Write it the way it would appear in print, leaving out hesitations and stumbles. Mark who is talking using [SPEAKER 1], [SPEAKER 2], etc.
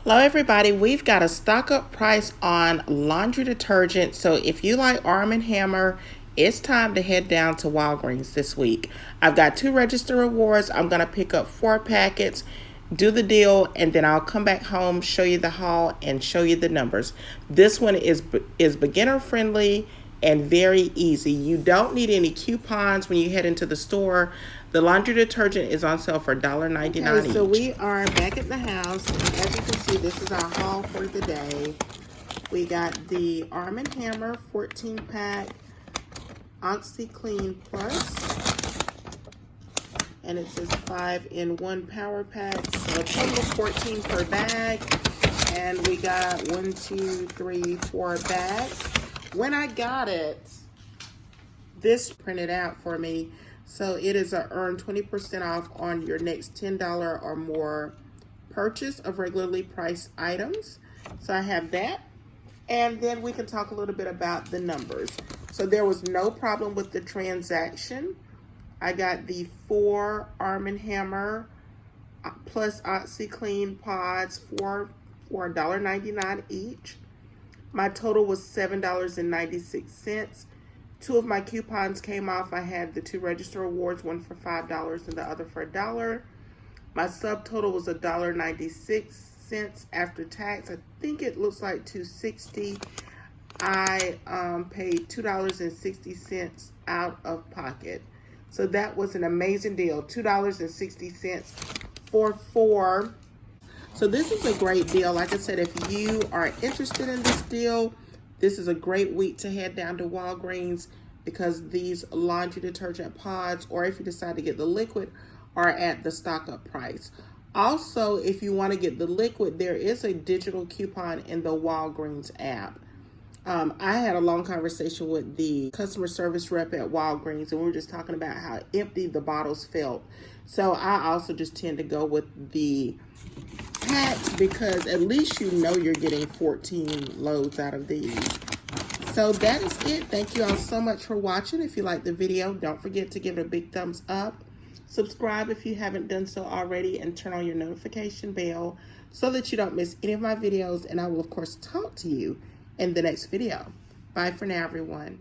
[SPEAKER 1] Hello everybody, we've got a stock up price on laundry detergent. So if you like Arm & Hammer, it's time to head down to Walgreens this week. I've got 2 register rewards. I'm going to pick up 4 packets, do the deal, and then I'll come back home, show you the haul, and show you the numbers. This one is beginner friendly and very easy. You don't need any coupons when you head into the store. The laundry detergent is on sale for $1.99 each. So we are back at the house, and as you can see, this is our haul for the day. We got the Arm & Hammer 14-pack OxiClean Plus, and it says 5-in-1 power pack, so a total of 14 per bag, and we got 1, 2, 3, 4 bags. When I got it, this printed out for me, so it is a earn 20% off on your next $10 or more purchase of regularly priced items. So I have that, and then we can talk a little bit about the numbers. So there was no problem with the transaction. I got the 4 Arm & Hammer plus OxiClean pods for $1.99 each. My total was $7.96. 2 of my coupons came off. I had the 2 register rewards, one for $5 and the other for $1. My subtotal was $1.96 after tax. I think it looks like $2.60. I paid $2.60 out of pocket. So that was an amazing deal. $2.60 for 4. So this is a great deal. Like I said, if you are interested in this deal, this is a great week to head down to Walgreens because these laundry detergent pods, or if you decide to get the liquid, are at the stock up price. Also, if you want to get the liquid, there is a digital coupon in the Walgreens app. I had a long conversation with the customer service rep at Walgreens, and we were just talking about how empty the bottles felt. So I also just tend to go with the packs because at least you know you're getting 14 loads out of these. So that is it. Thank you all so much for watching. If you like the video, don't forget to give it a big thumbs up. Subscribe if you haven't done so already, and turn on your notification bell so that you don't miss any of my videos. And I will, of course, talk to you in the next video. Bye for now, everyone.